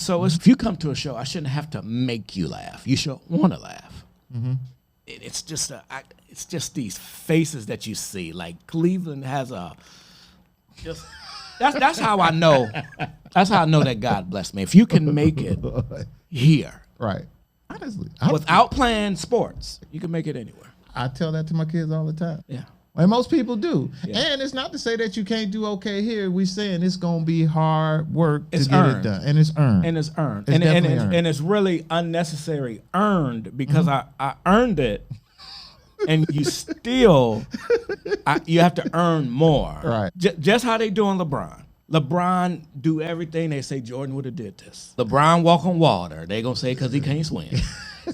So if you come to a show, I shouldn't have to make you laugh. You should want to laugh. Mm-hmm. It's just these faces that you see. Like Cleveland has that's how I know. That's how I know that God blessed me. If you can make it here, right? Honestly, without playing sports, you can make it anywhere. I tell that to my kids all the time. Yeah. And most people do. Yeah. And it's not to say that you can't do okay here. We're saying it's going to be hard work to get earned. it done. And it's earned. And it's earned. It's definitely earned. And it's really unnecessary earned because I earned it. And you still, you have to earn more. Right. Just how they doing LeBron. LeBron do everything. They say Jordan would have did this. LeBron walk on water. They going to say because he can't swim.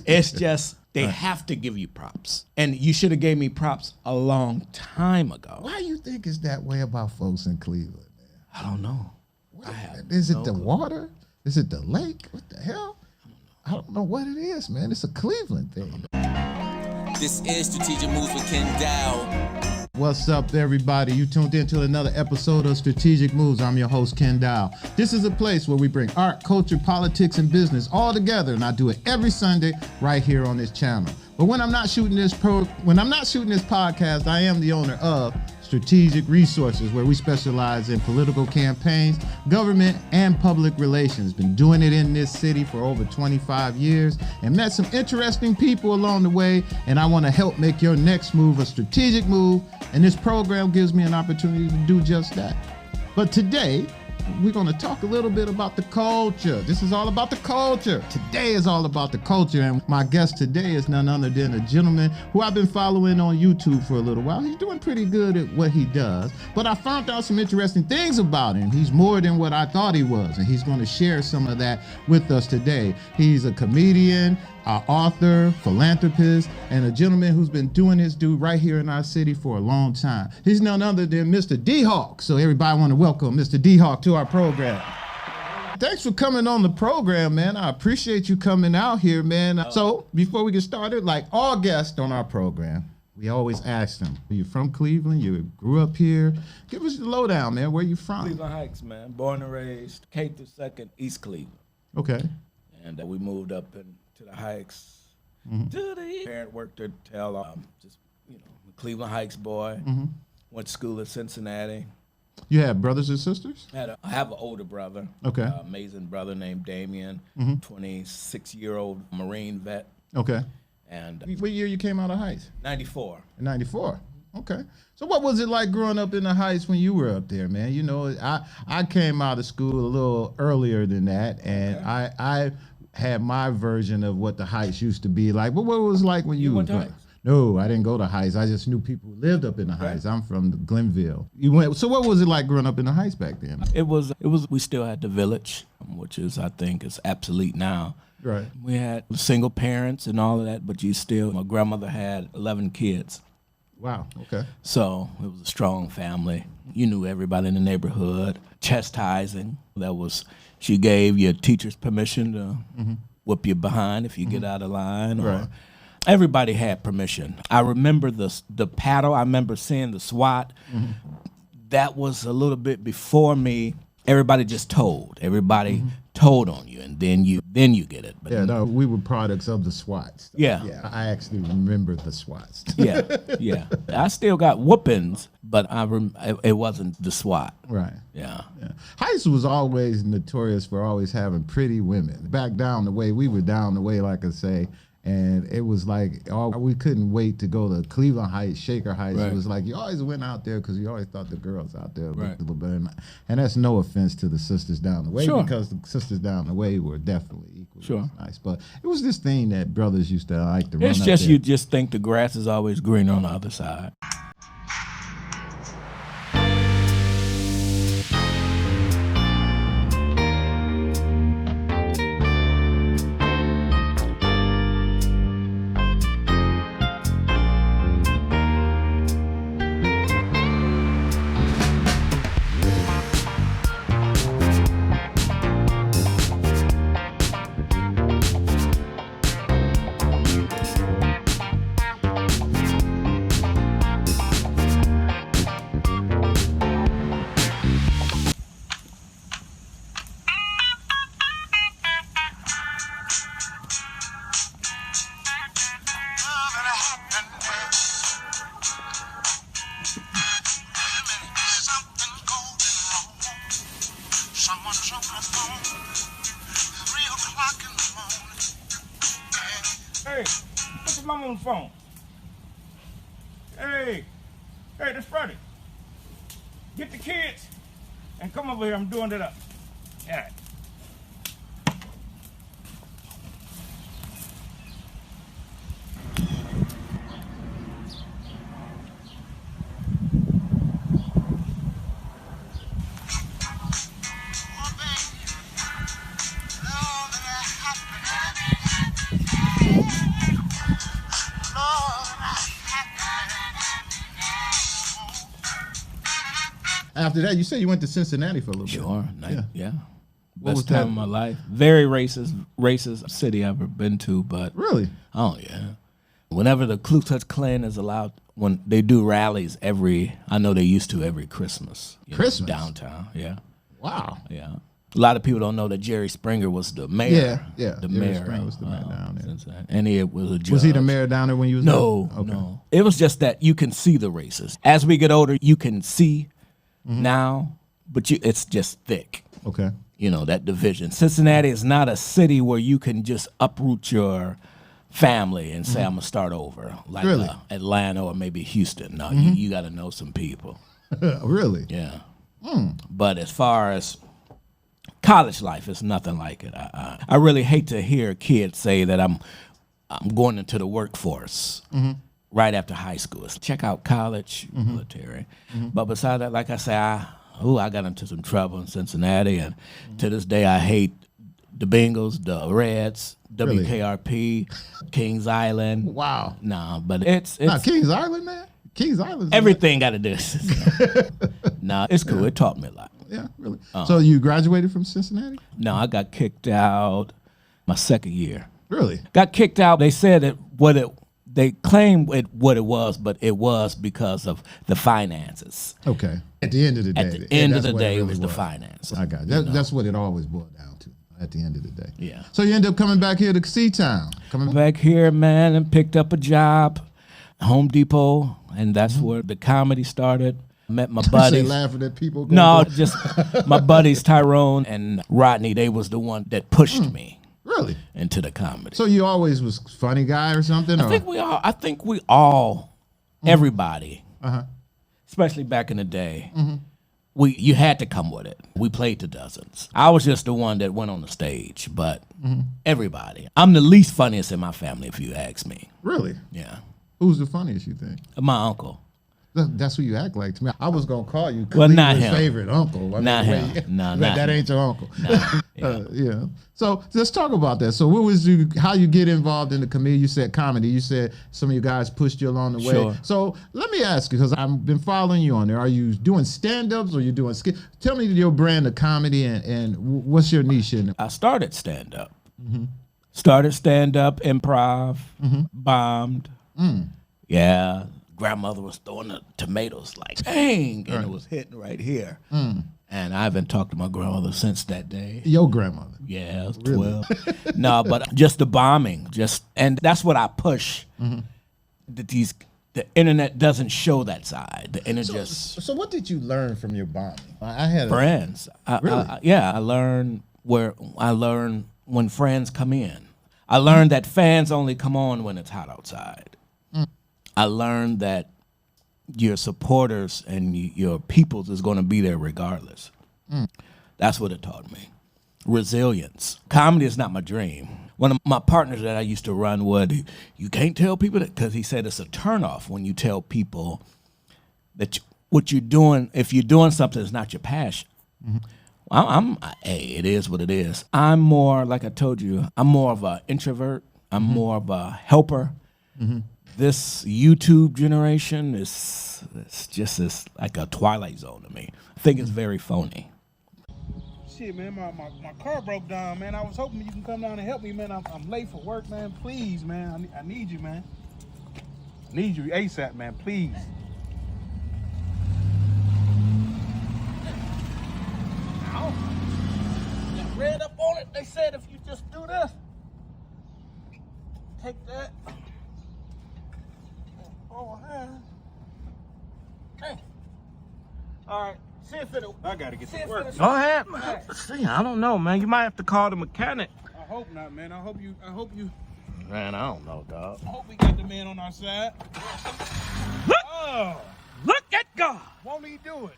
It's just, they have to give you props. And you should have gave me props a long time ago. Why you think it's that way about folks in Cleveland, man? I don't know. Is it the water? Is it the lake? What the hell? I don't know what it is, man. It's a Cleveland thing. This is Strategic Moves with Kenn, Dowell. What's up, everybody? You tuned in to another episode of Strategic Moves. I'm your host, Kenn Dowell. This is a place where we bring art, culture, politics, and business all together, and I do it every Sunday right here on this channel. But when I'm not shooting this podcast, I am the owner of Strategic Resources, where we specialize in political campaigns, government, and public relations. Been doing it in this city for over 25 years and met some interesting people along the way, and I want to help make your next move a strategic move, and this program gives me an opportunity to do just that. But today, we're going to talk a little bit about the culture. This is all about the culture. Today is all about the culture, and my guest today is none other than a gentleman who I've been following on YouTube for a little while. He's doing pretty good at what he does, but I found out some interesting things about him. He's more than what I thought he was, and he's going to share some of that with us today. He's a comedian, an author, philanthropist, and a gentleman who's been doing his due right here in our city for a long time. He's none other than Mr. DeHawk. So everybody want to welcome Mr. DeHawk to our program. Thanks for coming on the program, man. I appreciate you coming out here, man. So before we get started, like all guests on our program, we always ask them, are you from Cleveland? You grew up here? Give us the lowdown, man. Where you from? Cleveland Heights, man. Born and raised, K through 2nd, East Cleveland. Okay. And we moved up to the Heights. To the parent worked at just Cleveland Heights boy. Went to school at Cincinnati. You have brothers and sisters? I have an older brother. Okay. Amazing brother named Damien, 26-year-old Marine vet. Okay. And what year you came out of Heights? 94. In 94. Okay. So what was it like growing up in the Heights when you were up there, man? You know, I came out of school a little earlier than that, and okay. I had my version of what the Heights used to be like. But what was it like when you went to Heights? No, I didn't go to Heights. I just knew people who lived up in the Heights. I'm from Glenville. So what was it like growing up in the Heights back then? It was. We still had the village, which is, I think, is obsolete now. Right. We had single parents and all of that, but my grandmother had 11 kids. Wow, okay. So it was a strong family. You knew everybody in the neighborhood. Chastising. She gave your teachers permission to whoop you behind if you get out of line. Or everybody had permission. I remember the paddle. I remember seeing the SWAT. That was a little bit before me. Everybody just told. Everybody told on you, and then you get it. But no, we were products of the SWATs. Yeah. I actually remember the SWATs. yeah. I still got whoopings, but it wasn't the SWAT. Right. Yeah. Heights was always notorious for always having pretty women. Back down the way, we were down the way, like I say. And it was like, we couldn't wait to go to Cleveland Heights, Shaker Heights. Right. It was like, you always went out there because you always thought the girls out there looked a little better. And that's no offense to the sisters down the way, because the sisters down the way were definitely equally nice. But it was this thing that brothers used to like to run It's up just there. You just think the grass is always greener on the other side. my trumpet phone. 3 o'clock in the morning. Hey, put your mama on the phone. Hey, this Freddie. Get the kids and come over here. I'm doing it up. All right. After that, you said you went to Cincinnati for a little bit. Sure. Yeah. Best was time that? of my life. Very racist city I've ever been to, but Really? oh yeah. Whenever the Ku Klux Klan is allowed, when they do rallies every Christmas. Christmas? Downtown, yeah. Wow. Yeah. A lot of people don't know that Jerry Springer was the mayor. Yeah. The Jerry mayor. Springer was the mayor down there. Cincinnati. And he was a judge. Was he the mayor down there when you was No, there? Okay. no. It was just that you can see the races. As we get older, you can see now, but it's just thick. Okay. You know, that division. Cincinnati is not a city where you can just uproot your family and say, I'm going to start over. Like Really? Atlanta or maybe Houston. No, you got to know some people. Really? Yeah. But as far as college life, it's nothing like it. I really hate to hear kids say that I'm going into the workforce right after high school. It's check out college, military. But beside that, like I say, I got into some trouble in Cincinnati, and to this day I hate the Bengals, the Reds, Really? WKRP, Kings Island. Wow. Nah, but it's Nah, Kings Island, man. Kings Island. everything got to do. Nah, it's cool. It taught me a lot. Yeah, really. So you graduated from Cincinnati? No, I got kicked out my second year. Really? Got kicked out. They said they claimed what it was, but it was because of the finances. Okay. At the end of the day. At the end of that's the what day, it really was the finances. I got it. That's what it always boiled down to at the end of the day. Yeah. So you end up coming back here to C-Town. Back here, man, and picked up a job, Home Depot, and that's where the comedy started. Met my Say buddies. laughing at people. Going No, through- just my buddies Tyrone and Rodney. They was the one that pushed me Really? into the comedy. So you always was funny guy or something? I think we all, everybody, Uh-huh. especially back in the day, you had to come with it. We played to dozens. I was just the one that went on the stage, but everybody. I'm the least funniest in my family, if you ask me. Really? Yeah. Who's the funniest, you think? My uncle. That's who you act like to me. I was gonna call you Well, not Cleveland's him. favorite uncle. Not him. No, not that him. ain't your uncle. Yeah. Yeah. So let's talk about that. So how you get involved in the comedy? You said comedy. You said some of you guys pushed you along the way. Sure. So let me ask you, because I've been following you on there. Are you doing stand-ups or you doing skit? Tell me your brand of comedy and what's your niche in it? I started stand-up. Started stand-up, improv, bombed. Yeah. Grandmother was throwing the tomatoes like, bang, and it was hitting right here. And I haven't talked to my grandmother since that day. Your grandmother. Yeah, I was 12. No, but just the bombing, and that's what I push. That the internet doesn't show that side. The internet So what did you learn from your bombing? I had friends. Really? I learned when friends come in. I learned that fans only come on when it's hot outside. I learned that your supporters and your peoples is going to be there regardless. That's what it taught me. Resilience. Comedy is not my dream. One of my partners that I used to run would, you can't tell people that, because he said it's a turnoff when you tell people that what you're doing, if you're doing something that's not your passion. Hey, it is what it is. I'm more, like I told you, I'm more of an introvert. I'm more of a helper. This YouTube generation it's just like a twilight zone to me. I think it's very phony. Shit, man, my car broke down, man. I was hoping you can come down and help me, man. I'm late for work, man. Please, man. I need you, man. I need you ASAP, man. Please. Ow. I read up on it. They said if you just do this, take that. Oh, hey. All right. I gotta get to work. Go ahead, man. See, I don't know, man. You might have to call the mechanic. I hope not, man. I hope you. Man, I don't know, dog. I hope we got the man on our side. Look at God. Won't he do it?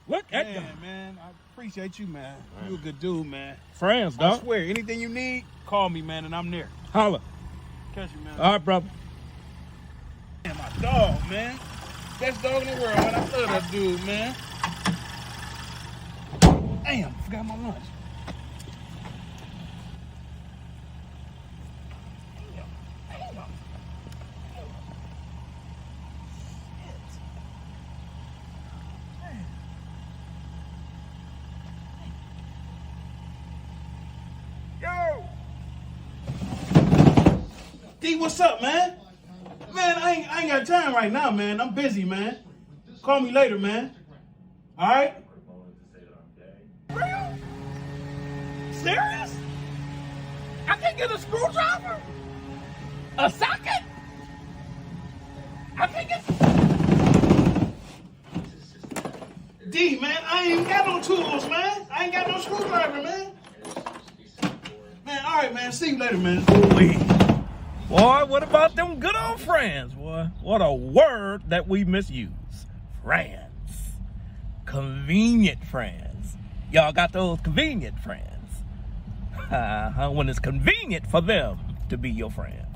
Look at God. Man, I appreciate you, man. You a good dude, man. Friends, I dog. swear, anything you need, call me, man, and I'm there. Holla. Catch you, man. All right, brother. Man, my dog, man. Best dog in the world, man. I love that dude, man. Damn, I forgot my lunch. Yo! D, what's up, man? Man, I ain't got time right now, man. I'm busy, man. Call me later, man. All right? Real? Serious? I can't get a screwdriver? A socket? I can't get... D, man, I ain't got no tools, man. I ain't got no screwdriver, man. Man, all right, man. See you later, man. Boy, what about them good old friends, boy? What a word that we misuse. Friends. Convenient friends. Y'all got those convenient friends. When it's convenient for them to be your friend.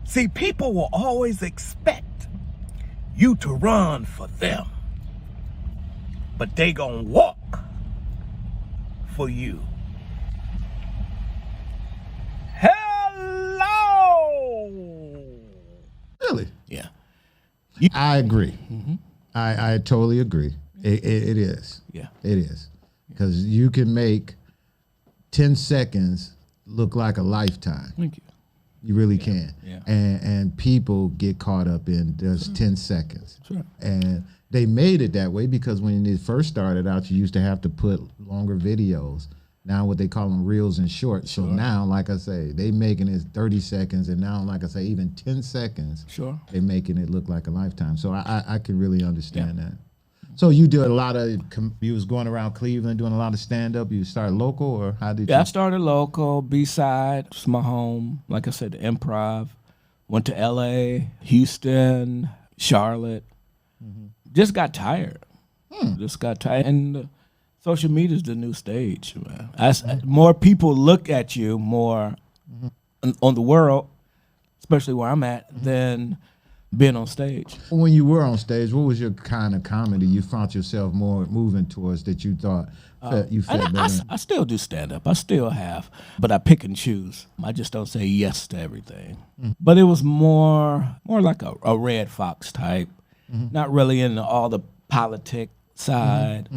See, people will always expect you to run for them. But they gonna walk for you. Really? Yeah. I agree. I totally agree. It is. Yeah. It is. Because you can make 10 seconds look like a lifetime. Thank you. You really can. Yeah. And people get caught up in just 10 seconds. Sure. And they made it that way because when it first started out, you used to have to put longer videos. Now what they call them reels and shorts. So now, like I say, they making it 30 seconds, and now, like I say, even 10 seconds. Sure. They making it look like a lifetime. So I can really understand that. So you did a lot of, you was going around Cleveland doing a lot of stand-up. You started local, or how did you? Yeah, I started local, B-side. It's my home. Like I said, the Improv. Went to L.A., Houston, Charlotte. Just got tired. Just got tired. And social media is the new stage, man. More people look at you more on the world, especially where I'm at, than being on stage. When you were on stage, what was your kind of comedy you found yourself more moving towards that you thought you felt better? I still do stand-up. I still have, but I pick and choose. I just don't say yes to everything. But it was more like a Red Fox type, not really into all the politic side,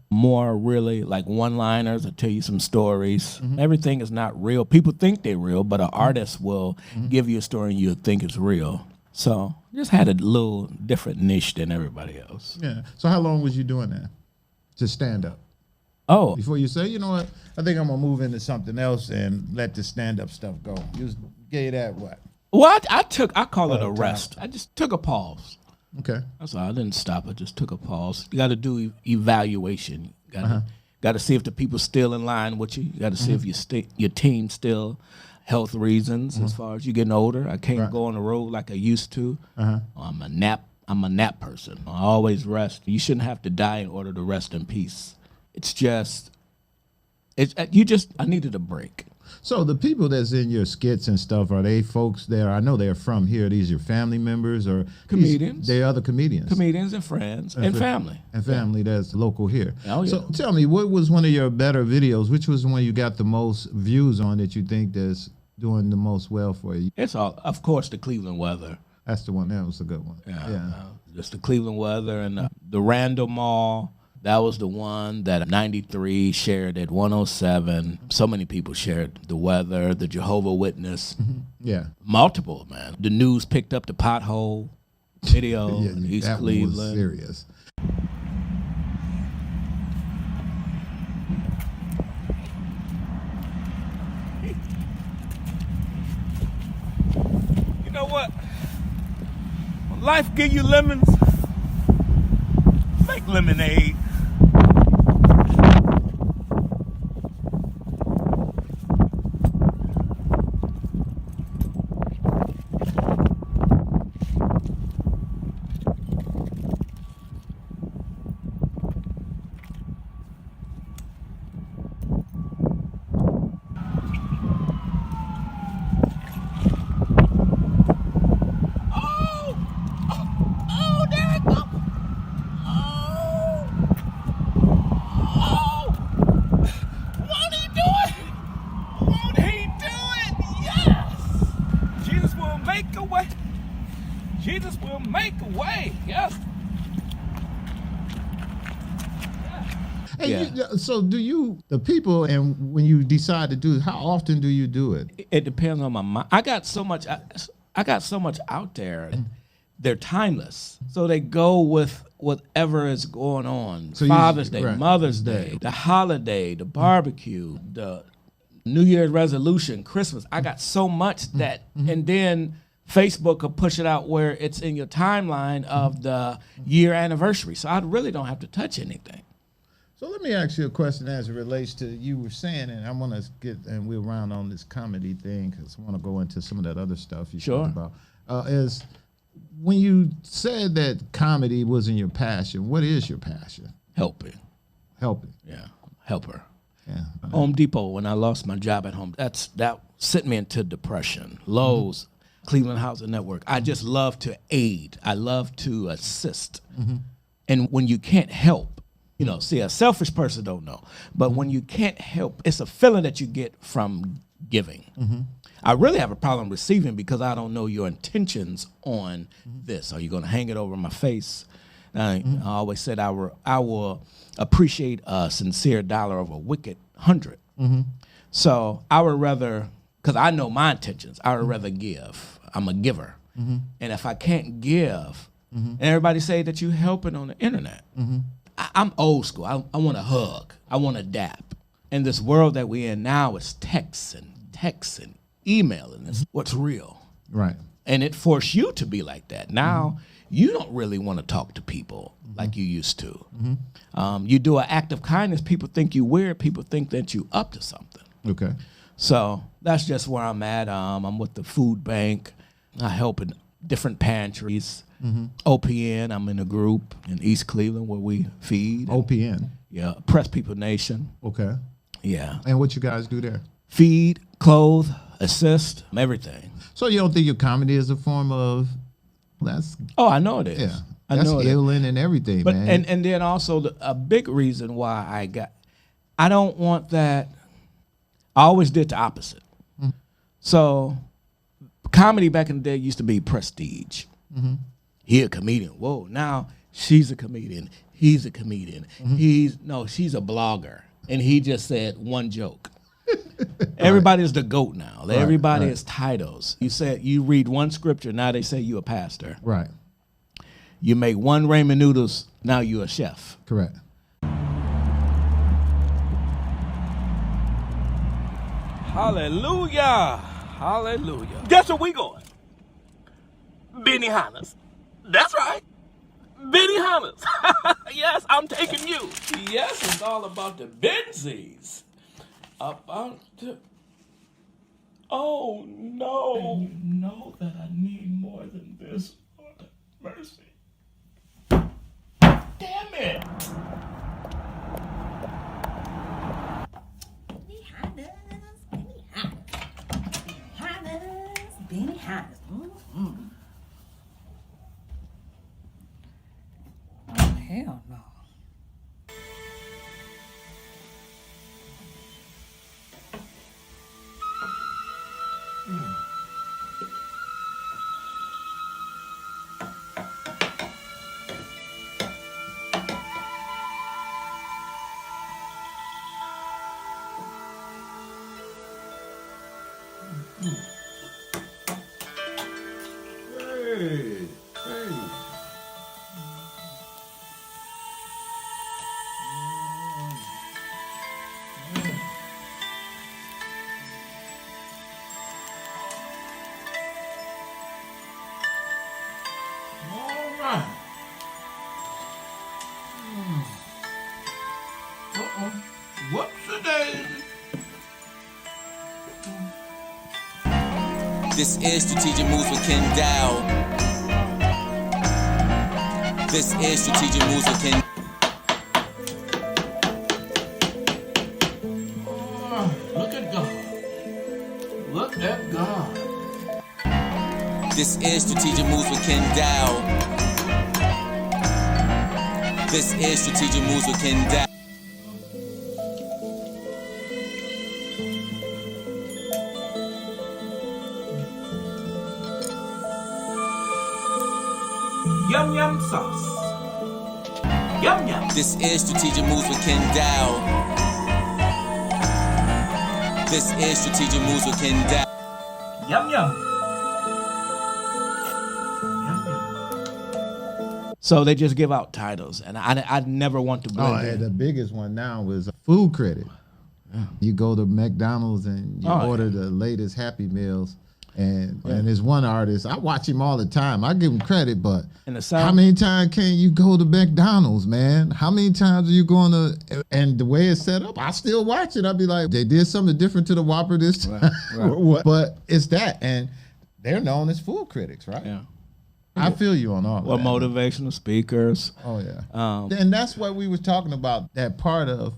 more really like one-liners. I tell you some stories. Everything is not real. People think they're real, but an artist will give you a story and you'll think it's real. So just had a little different niche than everybody else. Yeah. So how long was you doing that to stand up? Oh, Before you say, you know what, I think I'm gonna move into something else and let the stand-up stuff go. You just gave that what? well, I call it a rest. I just took a pause. Okay. That's all. I didn't stop. I just took a pause. You got to do evaluation. You got to see if the people still in line with you. You got to see if your team still health reasons as far as you getting older. I can't go on the road like I used to. I'm a nap person. I always rest. You shouldn't have to die in order to rest in peace. It's just I needed a break. So the people that's in your skits and stuff, are they folks there? I know they're from here. These your family members or Comedians. They're other comedians. Comedians and friends and family. And family that's local here. Oh, yeah. So tell me, what was one of your better videos? Which was the one you got the most views on that you think that's doing the most well for you? It's all, of course, the Cleveland weather. That's the one. That was a good one. Just the Cleveland weather and the Randall Mall. That was the one that 93 shared at 107. So many people shared the weather, the Jehovah's Witness. Yeah. Multiple, man. The news picked up the pothole video in East that Cleveland. was serious. You know what? When life give you lemons, make lemonade. Jesus will make a way. Yes. Hey, Yeah. so do you, the people, and when you decide to do it, how often do you do it? It depends on my mind. I got so much out there. They're timeless. So they go with whatever is going on. So Father's Day, right. Mother's Day, the holiday, the barbecue, the New Year's resolution, Christmas. I got so much that, and then Facebook will push it out where it's in your timeline of the year anniversary. So I really don't have to touch anything. So let me ask you a question as it relates to you were saying, and I want to get, and we'll round on this comedy thing because I want to go into some of that other stuff you Sure. talked about. Is when you said that comedy wasn't your passion, what is your passion? Helping. Helping. Yeah. Helper. Yeah. Home Depot, when I lost my job at home, that sent me into depression. Lowe's, Cleveland Housing Network. I just love to aid. I love to assist. And when you can't help, you know, see, a selfish person don't know. But when you can't help, it's a feeling that you get from giving. I really have a problem receiving because I don't know your intentions on this. Are you going to hang it over my face? I always said I will appreciate a sincere dollar of a wicked 100. So I would rather, because I know my intentions, I would rather give. I'm a giver. And if I can't give, and everybody say that you helping on the internet, I'm old school. I want to hug. I want to dap. And this world that we're in now is texts and emailing. Is what's real. Right. And it forced you to be like that. Now you don't really want to talk to people like you used to. You do an act of kindness, people think you weird. People think that you up to something. Okay. So that's just where I'm at. I'm with the food bank. I help in different pantries. OPN, I'm in a group in East Cleveland where we feed. OPN. Yeah, Press People Nation. Okay. Yeah. And what you guys do there? Feed, clothe, assist, everything. So you don't think your comedy is a form of, that's, Oh, I know it is. yeah, I that's know it is. healing and everything, But man. and then also a big reason why I don't want that. I always did the opposite. So comedy back in the day used to be prestige. He a comedian. Whoa, now she's a comedian. He's a comedian. She's a blogger. And he just said one joke. Everybody is the GOAT now. Everybody is titles. You read one scripture, now they say you a pastor. Right. You make one ramen noodles, now you a chef. Correct. Hallelujah. Hallelujah. Guess where we going? Benihana's. That's right. Benihana's. Yes, I'm taking you. Yes, it's all about the Benzies. About the... Oh, no. And you know that I need more than this. Lord have mercy. Damn it. Benihana's. Oh, hell no. Hey. All right. This is Strategic Moves with Kenn Dowell. This is Strategic Moves with Kenn. Look at God. Look at God. This is Strategic Moves with Kenn Dowell. This is Strategic Moves with Kenn Dowell. Yum yum sauce. Yum yum. This is Strategic Moves with Kenn Dowell. This is Strategic Moves with Kenn Dowell. Yum yum. So they just give out titles, and I never want to blend in. The biggest one now is a food critic. Yeah. You go to McDonald's and you order the latest Happy Meals, and there's one artist, I watch him all the time. I give him credit, but how many times can you go to McDonald's, man? How many times are you going to, and the way it's set up, I still watch it. I'll be like, they did something different to the Whopper this time. Or what? But it's that, and they're known as food critics, right? Yeah. I feel you on all of that. Or motivational speakers. Oh, yeah. And that's what we were talking about, that part of,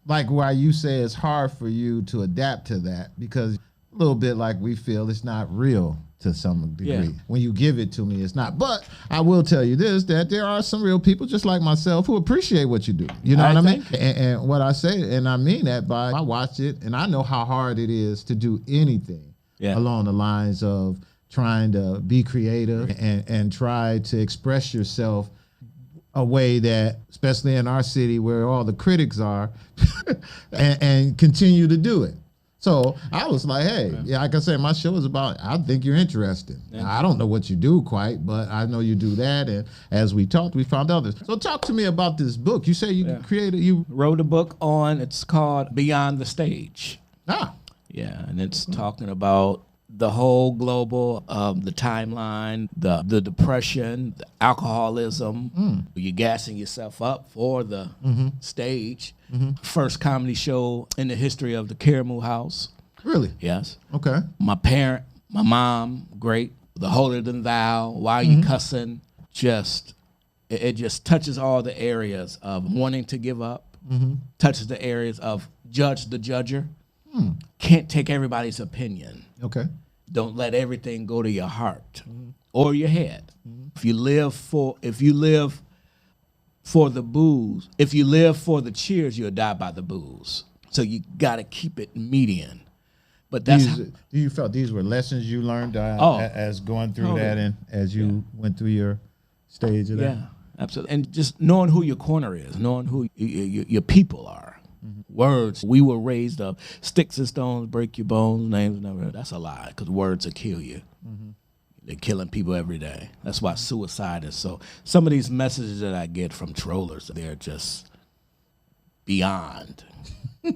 like why you say it's hard for you to adapt to that, because a little bit like we feel it's not real to some degree. Yeah. When you give it to me, it's not. But I will tell you this, that there are some real people just like myself who appreciate what you do. You know what I mean? And what I say, and I mean that by, I watch it and I know how hard it is to do anything along the lines of trying to be creative and try to express yourself a way that, especially in our city where all the critics are, and continue to do it. So I was like, hey, like I said, my show is about, I think you're interested. I don't know what you do quite, but I know you do that. And as we talked, we found others. So talk to me about this book. You say you created, you wrote a book on, it's called Beyond the Stage. Ah. Yeah, and it's talking about the whole global, the timeline, the depression, the alcoholism. You're gassing yourself up for the stage. First comedy show in the history of the Karamu House. Really? Yes. Okay. My mom, great. The Holier Than Thou, Why Are You Cussing? It just touches all the areas of wanting to give up, touches the areas of judge the judger. Can't take everybody's opinion. Okay. Don't let everything go to your heart or your head. If you live for the booze, if you live for the cheers, you'll die by the booze. So you got to keep it median. But that's you felt these were lessons you learned as going through that and as you went through your stage of that. Yeah, absolutely. And just knowing who your corner is, knowing who your people are. Words, we were raised up, sticks and stones break your bones, names never. That's a lie, because words will kill you. They're killing people every day. That's why suicide is so. Some of these messages that I get from trollers, they're just beyond.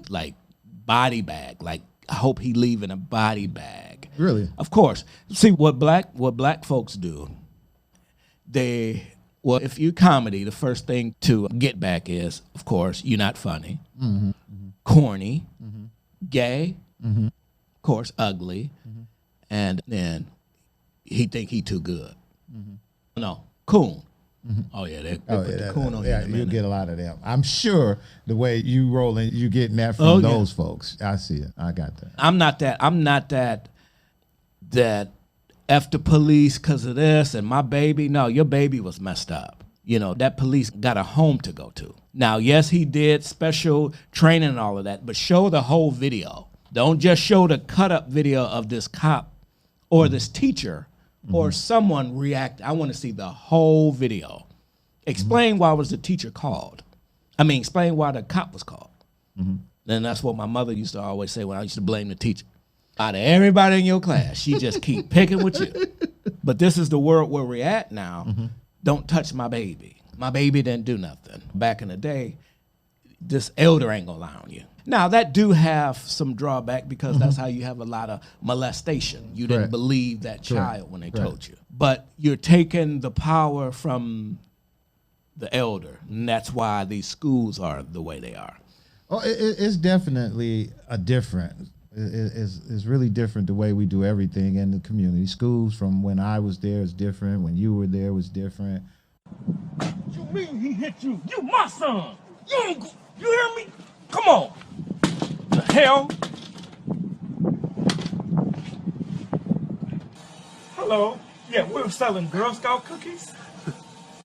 Like body bag. Like, I hope he leave in a body bag. Really? Of course. See what black folks do. Well, if you're comedy, the first thing to get back is, of course, you're not funny, corny, gay, of course, ugly, and then he think he too good. No, coon. Oh yeah, they put the coon on you. You get a lot of them. I'm sure the way you rolling, you getting that from those folks. I see it. I got that. I'm not that F the police because of this and my baby. No, your baby was messed up. You know, that police got a home to go to. Now, yes, he did special training and all of that, but show the whole video. Don't just show the cut-up video of this cop or this teacher or someone react. I want to see the whole video. Explain why was the teacher called. Explain why the cop was called. Then that's what my mother used to always say when I used to blame the teacher. Out of everybody in your class, she just keep picking with you. But this is the world where we're at now. Don't touch my baby. My baby didn't do nothing. Back in the day, this elder ain't gonna lie on you. Now, that do have some drawback because that's how you have a lot of molestation. You didn't believe that child when they told you. But you're taking the power from the elder, and that's why these schools are the way they are. Oh, it's definitely a different. It's really different the way we do everything in the community. Schools from when I was there is different. When you were there was different. You mean he hit you? You my son. You hear me? Come on. The hell? Hello. Yeah, we were selling Girl Scout cookies.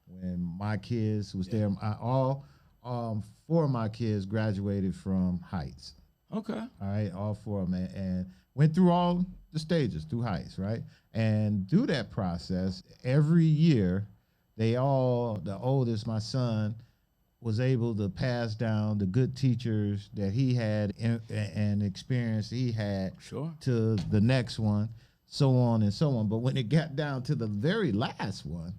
When my kids was there, all 4 of my kids graduated from Heights. Okay. All right, all 4 of them, and went through all the stages through Heights, right? And through that process, every year, the oldest, my son, was able to pass down the good teachers that he had and experience he had to the next one, so on and so on. But when it got down to the very last one,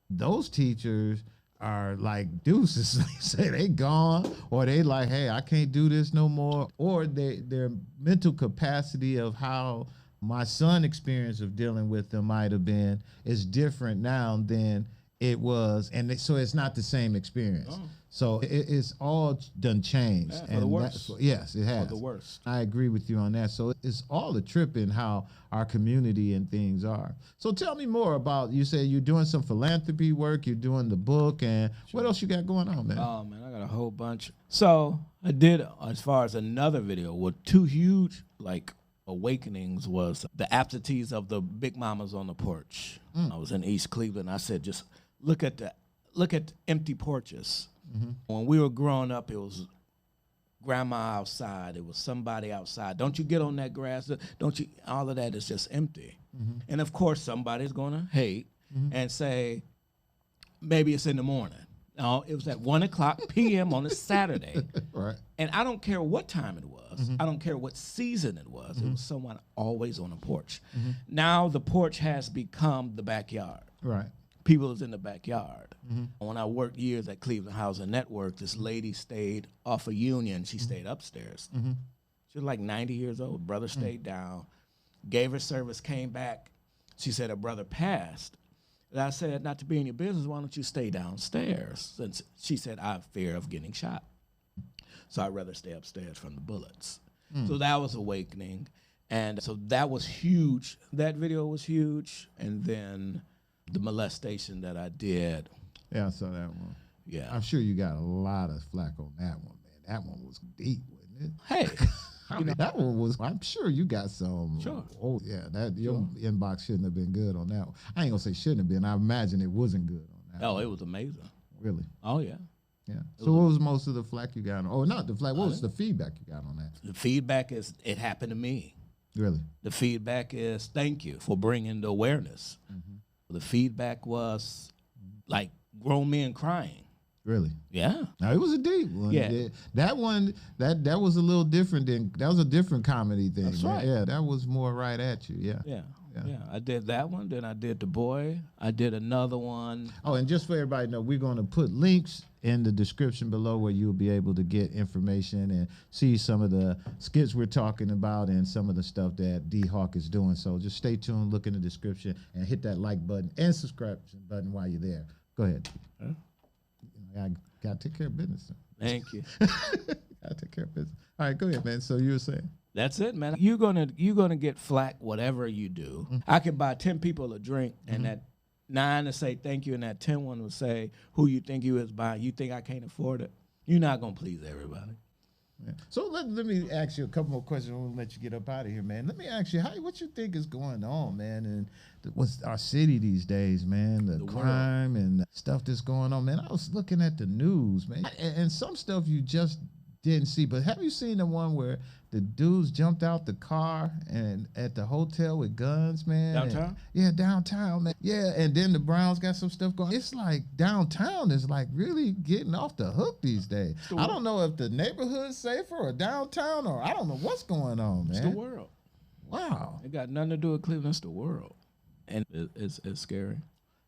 those teachers are like deuces. They say they gone, or they like, hey, I can't do this no more, or their mental capacity of how my son experience of dealing with them might have been is different now than it was, and so it's not the same experience. Oh. So it's all done changed. Yeah, for the worse. Yes, it has. For the worst. I agree with you on that. So it's all a trip in how our community and things are. So tell me more about, you said you're doing some philanthropy work, you're doing the book, and what else you got going on, man? Oh, man, I got a whole bunch. So I did, as far as another video, with 2 huge, awakenings was the absentees of the big mamas on the porch. I was in East Cleveland. I said, just look at the empty porches. Mm-hmm. When we were growing up, it was grandma outside. It was somebody outside. Don't you get on that grass? Don't you? All of that is just empty. Mm-hmm. And of course, somebody's going to hate and say, maybe it's in the morning. No, it was at 1:00 p.m. on a Saturday. Right. And I don't care what time it was. Mm-hmm. I don't care what season it was. Mm-hmm. It was someone always on a porch. Mm-hmm. Now the porch has become the backyard. Right. People is in the backyard. Mm-hmm. When I worked years at Cleveland Housing Network, this lady stayed off of Union. She stayed upstairs. Mm-hmm. She was like 90 years old. Brother stayed down, gave her service, came back. She said her brother passed. And I said, not to be in your business, why don't you stay downstairs? Since she said, I have fear of getting shot. So I'd rather stay upstairs from the bullets. So that was awakening. And so that was huge. That video was huge. And then the molestation that I did. Yeah, I saw that one. Yeah. I'm sure you got a lot of flack on that one, man. That one was deep, wasn't it? Hey. That one was, I'm sure you got some. Sure. Oh, yeah. Your inbox shouldn't have been good on that one. I ain't going to say shouldn't have been. I imagine it wasn't good on that one. It was amazing. Really? Oh, yeah. Yeah. So what was most of the flack you got on? Oh, not the flack. What was the feedback you got on that? The feedback is, it happened to me. Really? The feedback is, thank you for bringing the awareness. Mm-hmm. The feedback was like grown men crying. Really? Yeah. Now, it was a deep one. Yeah. That one, that was a little different that was a different comedy thing. That's right. Yeah, that was more right at you. Yeah. Yeah. I did that one. Then I did The Boy. I did another one. Oh, and just for everybody to know, we're going to put links in the description below where you'll be able to get information and see some of the skits we're talking about and some of the stuff that DeHawk is doing. So just stay tuned, look in the description, and hit that like button and subscribe button while you're there. Go ahead. Huh? I got to take care of business. Thank you. Got to take care of business. All right, go ahead, man. So you were saying? That's it, man. You're gonna get flack whatever you do. Mm-hmm. I could buy 10 people a drink, and that 9 to say thank you, and that 10 one will say who you think you is buying. You think I can't afford it? You're not gonna please everybody. Yeah. So let me ask you a couple more questions. We'll let you get up out of here, man. Let me ask you, what you think is going on, man, and what's our city these days, man? The crime and the stuff that's going on, man. I was looking at the news, man, and some stuff you just didn't see. But have you seen the one where the dudes jumped out the car and at the hotel with guns, man? Downtown? Downtown, man. Yeah, and then the Browns got some stuff going. It's like downtown is like really getting off the hook these days. I don't know if the neighborhood's safer or downtown, or I don't know what's going on, man. It's the world. Wow. It got nothing to do with Cleveland. It's the world. And it's scary.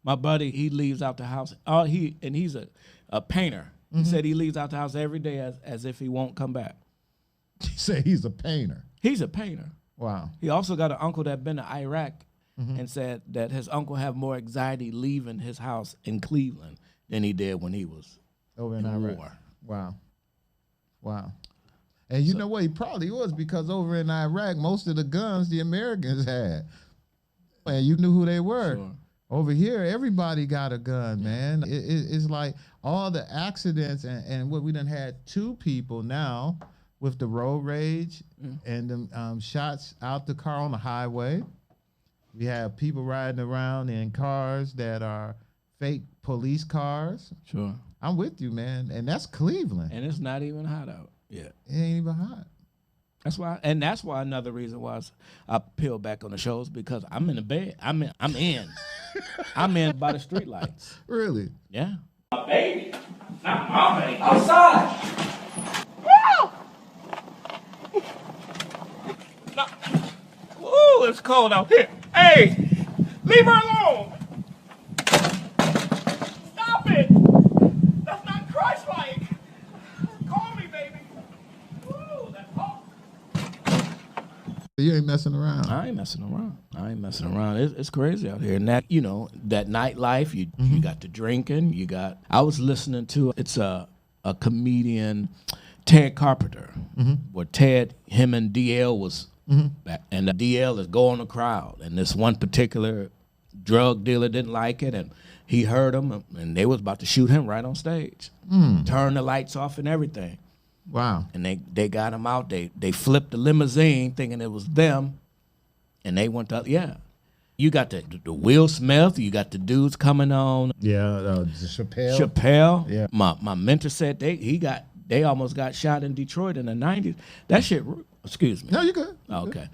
My buddy, he leaves out the house. He's a painter. He said he leaves out the house every day as if he won't come back. He said he's a painter. He's a painter. Wow. He also got an uncle that been to Iraq and said that his uncle had more anxiety leaving his house in Cleveland than he did when he was over in Iraq. War. Wow. And you know what? He probably was, because over in Iraq, most of the guns the Americans had, and you knew who they were. Sure. Over here, everybody got a gun, man. It's like all the accidents and what we done had 2 people now with the road rage and the shots out the car on the highway. We have people riding around in cars that are fake police cars. Sure. I'm with you, man. And that's Cleveland. And it's not even hot out yet. It ain't even hot. That's why another reason why I peel back on the shows, because I'm in the bed. I'm in I'm in by the street lights. Really? Yeah. My baby, not my baby. Outside. No. Ooh, it's cold out here. Hey, leave her alone. Stop it. That's not Christ-like. Call me, baby. Ooh, that's hot. You ain't messing around. I ain't messing around. It's crazy out here. And that, that nightlife, you got the drinking, I was listening to, it's a comedian, Ted Carpenter, where him and DL was back, and the DL is going the crowd, and this one particular drug dealer didn't like it, and he heard him, and they was about to shoot him right on stage. Turn the lights off and everything. Wow. And they got him out. They flipped the limousine thinking it was them, and they went up. Yeah, you got the Will Smith. You got the dudes coming on. Yeah, Chappelle. Chappelle. Yeah. My mentor said they almost got shot in Detroit in the 90s. That shit. Excuse me. No, you good. Okay.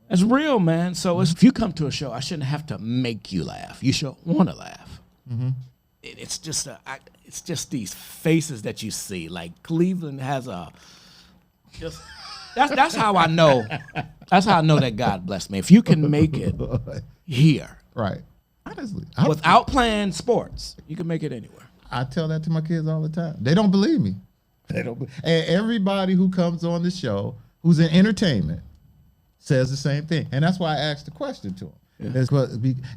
That's real, man. So if you come to a show, I shouldn't have to make you laugh. You should want to laugh. It's just these faces that you see. Like Cleveland has that's how I know. That's how I know that God blessed me. If you can make it here, Right. Honestly, without playing sports, you can make it anywhere. I tell that to my kids all the time. They don't believe me. And everybody who comes on the show who's in entertainment says the same thing. And that's why I asked the question to them. Yeah.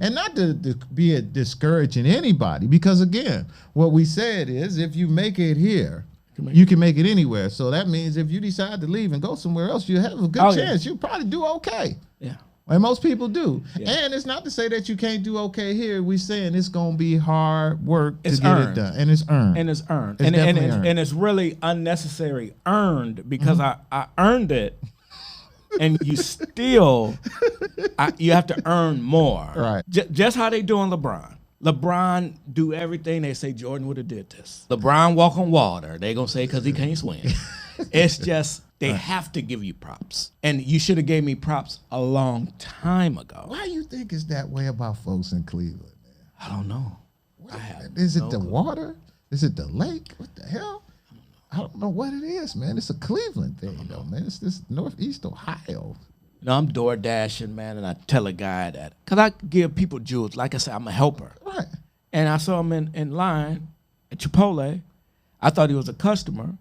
And not to be discouraging anybody, because again, what we said is if you make it here, you can make it anywhere. So that means if you decide to leave and go somewhere else, you have a good chance. You'll probably do okay. Yeah. And most people do. Yeah. And it's not to say that you can't do okay here. We're saying it's going to be hard work to get earned. it done. And it's earned. And it's earned. It's definitely earned. And it's really unnecessary earned, because I earned it. And you still, you have to earn more. Right. Just how they doing LeBron. LeBron do everything. They say Jordan would have did this. LeBron walk on water. They gonna say because he can't swim. It's just, they have to give you props. And you should have gave me props a long time ago. Why you think it's that way about folks in Cleveland, man? I don't know. Is it the water? Is it the lake? What the hell? I don't know what it is, man. It's a Cleveland thing, though, man. It's this Northeast Ohio. I'm door dashing, man, and I tell a guy that, because I give people jewels. Like I said, I'm a helper. Right. And I saw him in line at Chipotle. I thought he was a customer.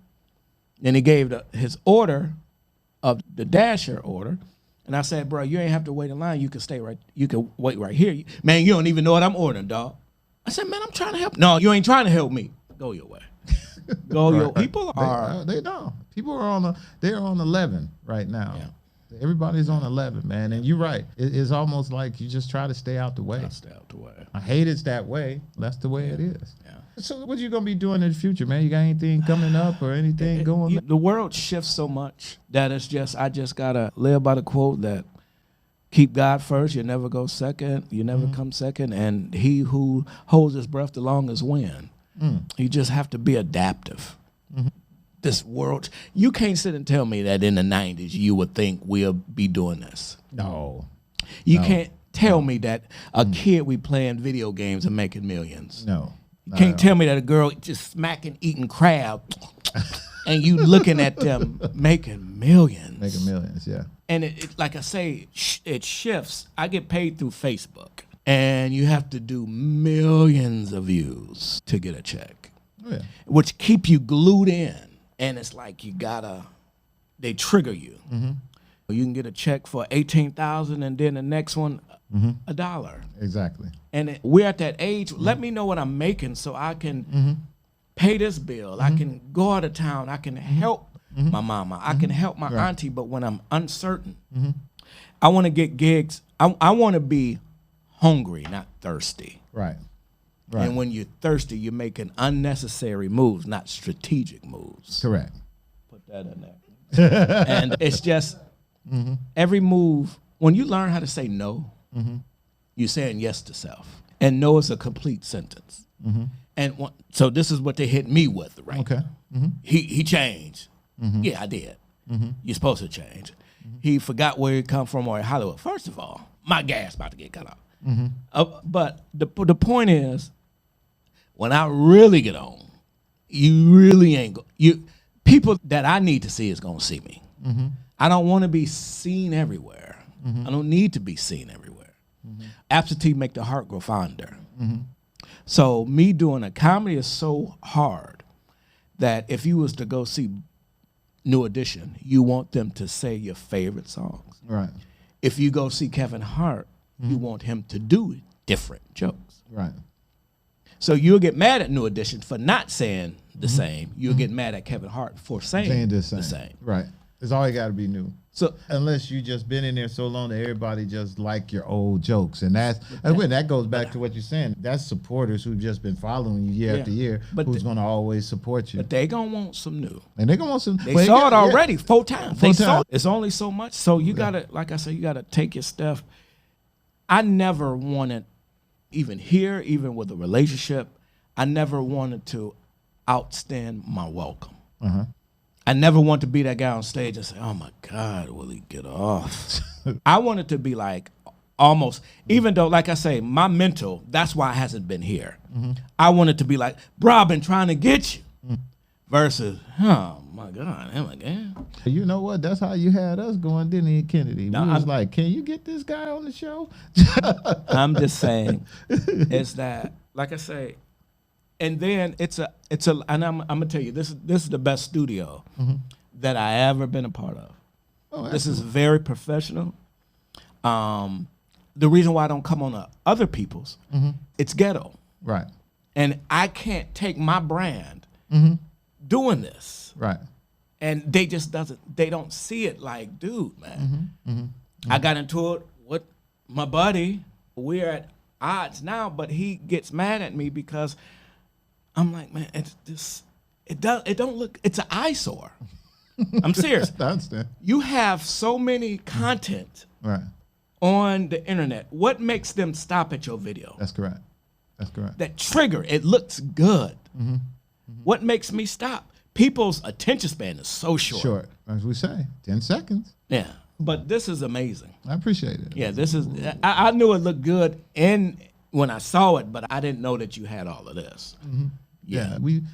Then he gave his order of the dasher order. And I said, bro, you ain't have to wait in line. You can wait right here. Man, you don't even know what I'm ordering, dog. I said, man, I'm trying to help. No, you ain't trying to help me. Go your way. People are. They don't. People are they're on 11 right now. Yeah. Everybody's on 11, man. And you're right. It's almost like you just try to stay out the way. Stay out the way. I hate it's that way. That's the way it is. Yeah. So what you going to be doing in the future, man? You got anything coming up or anything going on? The world shifts so much that I just got to live by the quote that keep God first, you never go second, you never come second, and he who holds his breath the longest wins. You just have to be adaptive. This world, you can't sit and tell me that in the 90s you would think we'll be doing this. No. You can't tell me that a kid we playing video games and making millions. No. You can't tell me that a girl just smacking, eating crab, and you looking at them making millions. Making millions, yeah. And it like I say, it shifts. I get paid through Facebook. And you have to do millions of views to get a check, which keep you glued in. And it's like they trigger you. You can get a check for $18,000 and then the next one, $1. Exactly. And we're at that age, let me know what I'm making so I can pay this bill. I can go out of town. I can help my mama. I can help my auntie, but when I'm uncertain, I want to get gigs. I want to be hungry, not thirsty. Right. Right. And when you're thirsty, you're making unnecessary moves, not strategic moves. Correct. Put that in there. And it's just every move, when you learn how to say no, you're saying yes to self. And no is a complete sentence. And so this is what they hit me with, right? Okay. He changed. Yeah, I did. You're supposed to change. He forgot where he come from or Hollywood. First of all, my gas about to get cut off. But the point is, when I really get on, you really ain't people that I need to see is gonna see me. I don't want to be seen everywhere. I don't need to be seen everywhere. Absentee make the heart grow fonder. So me doing a comedy is so hard that if you was to go see New Edition, you want them to say your favorite songs. Right. If you go see Kevin Hart, you want him to do different jokes. Right. So you'll get mad at New Edition for not saying the same. You'll get mad at Kevin Hart for saying the same. Right. It's always got to be new. So unless you just been in there so long that everybody just like your old jokes, and that goes back to what you're saying. That's supporters who've just been following you year after year, who's going to always support you. But they gonna want some new. And they gonna want some. They saw it already 4 times. They saw it. It's only so much. So you gotta, like I said, you gotta take your stuff. I never wanted, even with a relationship, I never wanted to outstand my welcome. I never want to be that guy on stage and say, oh my God, will he get off? I wanted to be like almost, even though, like I say, my mental, that's why it hasn't been here. I wanted to be like, bro, I've been trying to get you. Versus, oh my God, him again. You know what? That's how you had us going, didn't you, Kennedy? We was like, can you get this guy on the show? I'm just saying, it's that, like I say, and then it's a, and I'm gonna tell you, this is the best studio that I ever been a part of. Oh, this is very professional. The reason why I don't come on other people's, it's ghetto. Right. And I can't take my brand doing this. Right. And they don't see it like, dude, man. I got into it with my buddy. We're at odds now, but he gets mad at me because I'm like, man, it don't look, it's an eyesore. I'm serious. I understand. You have so many content on the internet. What makes them stop at your video? That's correct. That's correct. That trigger, it looks good. What makes me stop? People's attention span is so short. Short, as we say, 10 seconds. Yeah, but this is amazing. I appreciate it. Yeah, this is, I knew it looked good when I saw it, but I didn't know that you had all of this. Yeah, we've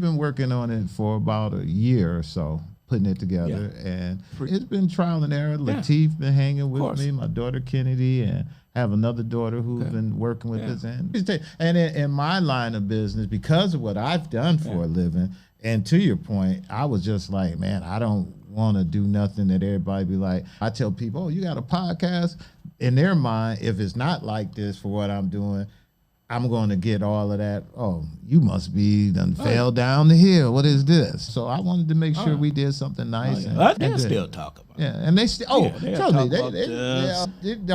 been working on it for about a year or so, putting it together, and it's been trial and error. Lateef been hanging with me, my daughter Kennedy, and have another daughter who's been working with us. And in my line of business, because of what I've done for a living, and to your point, I was just like, man, I don't want to do nothing that everybody be like. I tell people, oh, you got a podcast? In their mind, if it's not like this for what I'm doing, I'm going to get all of that. Oh, you must be done fell down the hill. What is this? So I wanted to make sure we did something nice. They still talk about it. Yeah, and they still, they talk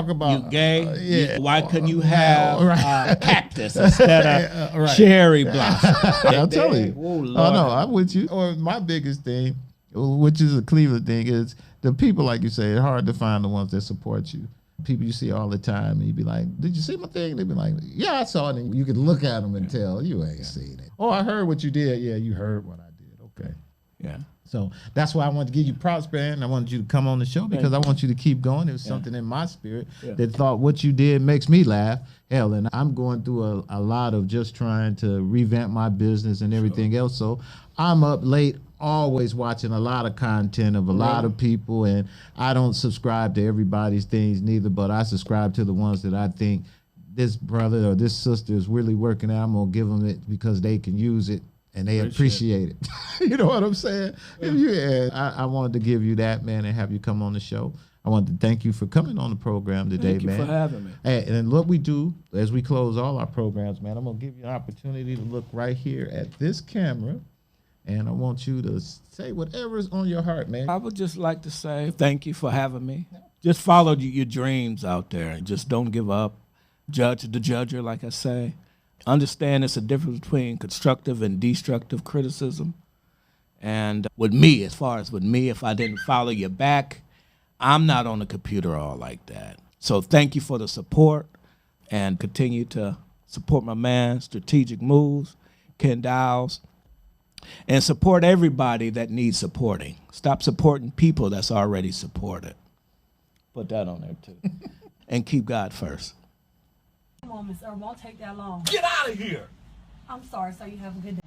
about you gay. Why couldn't you have cactus instead of cherry blossom? I'll tell you. Oh, no, I'm with you. Or my biggest thing, which is a Cleveland thing, is the people, like you say, it's hard to find the ones that support you. People you see all the time, and you be like, did you see my thing? They'd be like, yeah, I saw it. And you could look at them and tell, you ain't seen it. Oh, I heard what you did. Yeah, you heard what I did. Okay. Yeah. So that's why I wanted to give you props, man. I wanted you to come on the show because I want you to keep going. It was something in my spirit that thought what you did makes me laugh. Hell, and I'm going through a lot of just trying to revamp my business and everything else. So I'm up late, always watching a lot of content of a lot of people, and I don't subscribe to everybody's things neither, but I subscribe to the ones that I think this brother or this sister is really working at. I'm going to give them it because they can use it and they appreciate it. You know what I'm saying? Yeah. I wanted to give you that, man, and have you come on the show. I wanted to thank you for coming on the program today, man. Thank you for having me. And what we do as we close all our programs, man, I'm going to give you an opportunity to look right here at this camera and I want you to say whatever's on your heart, man. I would just like to say thank you for having me. Just follow your dreams out there. Just don't give up. Judge the judger, like I say. Understand it's a difference between constructive and destructive criticism. And with me, as far as with me, if I didn't follow you back, I'm not on the computer all like that. So thank you for the support, and continue to support my man, Strategic Moves, Kenn Dowell, and support everybody that needs supporting. Stop supporting people that's already supported. Put that on there too. And keep God first. Come on, Miss Earl, won't take that long. Get out of here! I'm sorry, so you have a good day.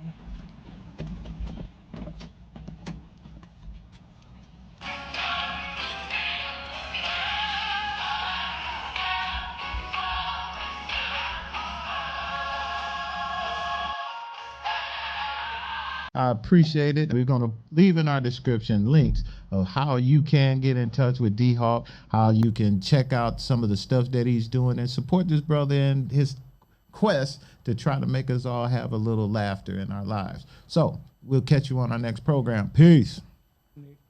I appreciate it. We're going to leave in our description links of how you can get in touch with DeHawk, how you can check out some of the stuff that he's doing, and support this brother in his quest to try to make us all have a little laughter in our lives. So we'll catch you on our next program. Peace.